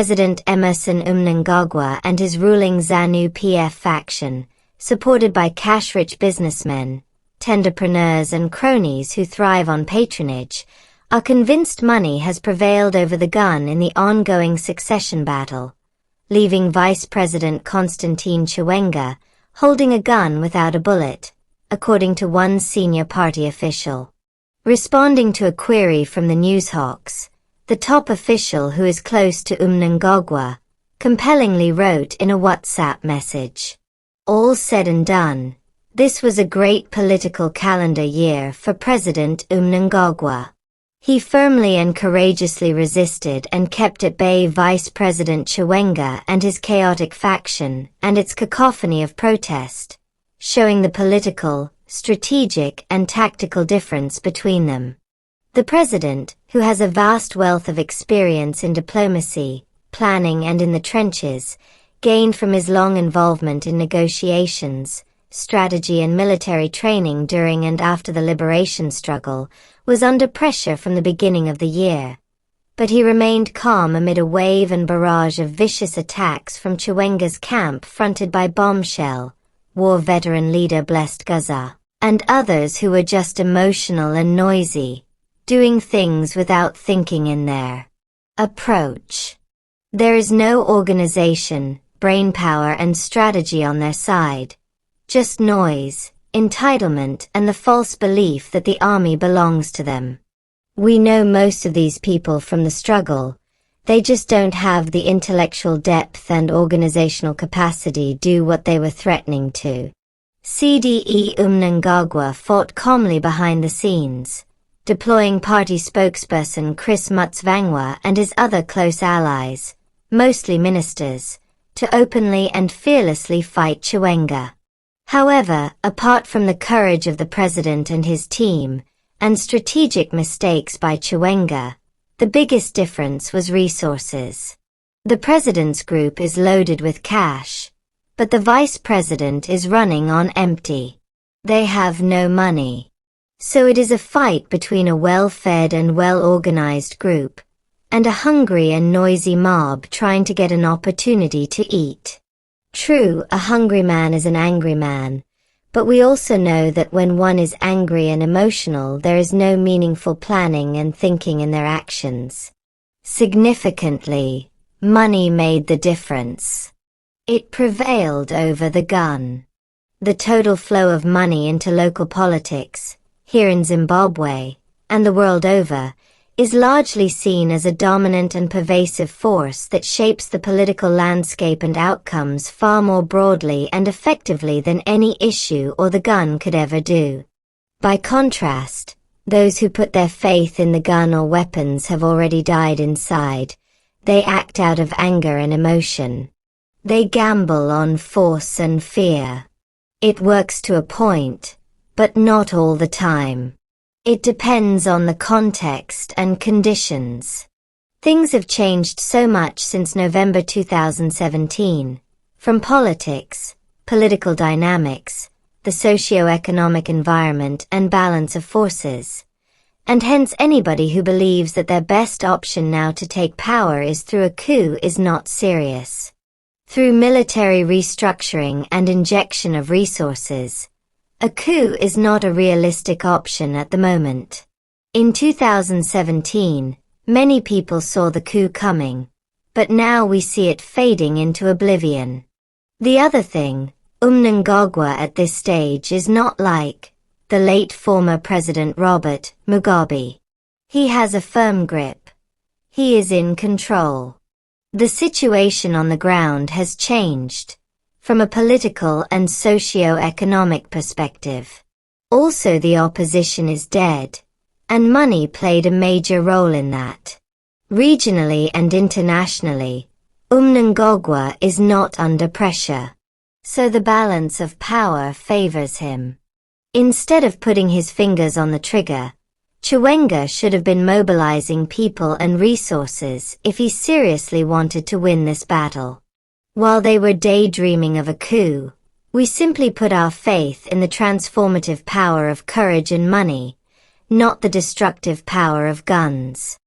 President Emmerson Mnangagwa and his ruling ZANU-PF faction, supported by cash-rich businessmen, tenderpreneurs and cronies who thrive on patronage, are convinced money has prevailed over the gun in the ongoing succession battle, leaving Vice President Constantine Chiwenga holding a gun without a bullet, according to one senior party official. Responding to a query from the Newshawks, the top official, who is close to Mnangagwa, compellingly wrote in a WhatsApp message, "All said and done, this was a great political calendar year for President Mnangagwa. He firmly and courageously resisted and kept at bay Vice President Chiwenga and his chaotic faction and its cacophony of protest, showing the political, strategic and tactical difference between them. The president, who has a vast wealth of experience in diplomacy, planning and in the trenches, gained from his long involvement in negotiations, strategy and military training during and after the liberation struggle, was under pressure from the beginning of the year. But he remained calm amid a wave and barrage of vicious attacks from Chiwenga's camp fronted by Bombshell, war veteran leader Blessed Gaza, and others who were just emotional and noisy, doing things without thinking in their approach. There is no organization, brainpower and strategy on their side. Just noise, entitlement and the false belief that the army belongs to them. We know most of these people from the struggle. They just don't have the intellectual depth and organizational capacity to do what they were threatening to." CDE Mnangagwa fought calmly behind the scenes, deploying party spokesperson Chris Mutsvangwa and his other close allies, mostly ministers, to openly and fearlessly fight Chiwenga. However, apart from the courage of the president and his team, and strategic mistakes by Chiwenga, the biggest difference was resources. The president's group is loaded with cash, but the vice president is running on empty. They have no money. So it is a fight between a well-fed and well-organized group, and a hungry and noisy mob trying to get an opportunity to eat. True, a hungry man is an angry man, but we also know that when one is angry and emotional, there is no meaningful planning and thinking in their actions. Significantly, money made the difference. It prevailed over the gun. The total flow of money into local politics, here in Zimbabwe, and the world over, is largely seen as a dominant and pervasive force that shapes the political landscape and outcomes far more broadly and effectively than any issue or the gun could ever do. By contrast, those who put their faith in the gun or weapons have already died inside. They act out of anger and emotion. They gamble on force and fear. It works to a point, but not all the time. It depends on the context and conditions. Things have changed so much since November 2017, from politics, political dynamics, the socio-economic environment and balance of forces. And hence anybody who believes that their best option now to take power is through a coup is not serious. Through military restructuring and injection of resources, a coup is not a realistic option at the moment. In 2017, many people saw the coup coming, but now we see it fading into oblivion. The other thing, Mnangagwa at this stage is not like the late former President Robert Mugabe. He has a firm grip. He is in control. The situation on the ground has changed, from a political and socio-economic perspective. Also, the opposition is dead, and money played a major role in that. Regionally and internationally, Mnangagwa is not under pressure, so the balance of power favors him. Instead of putting his fingers on the trigger, Chiwenga should have been mobilizing people and resources if he seriously wanted to win this battle. While they were daydreaming of a coup, we simply put our faith in the transformative power of courage and money, not the destructive power of guns.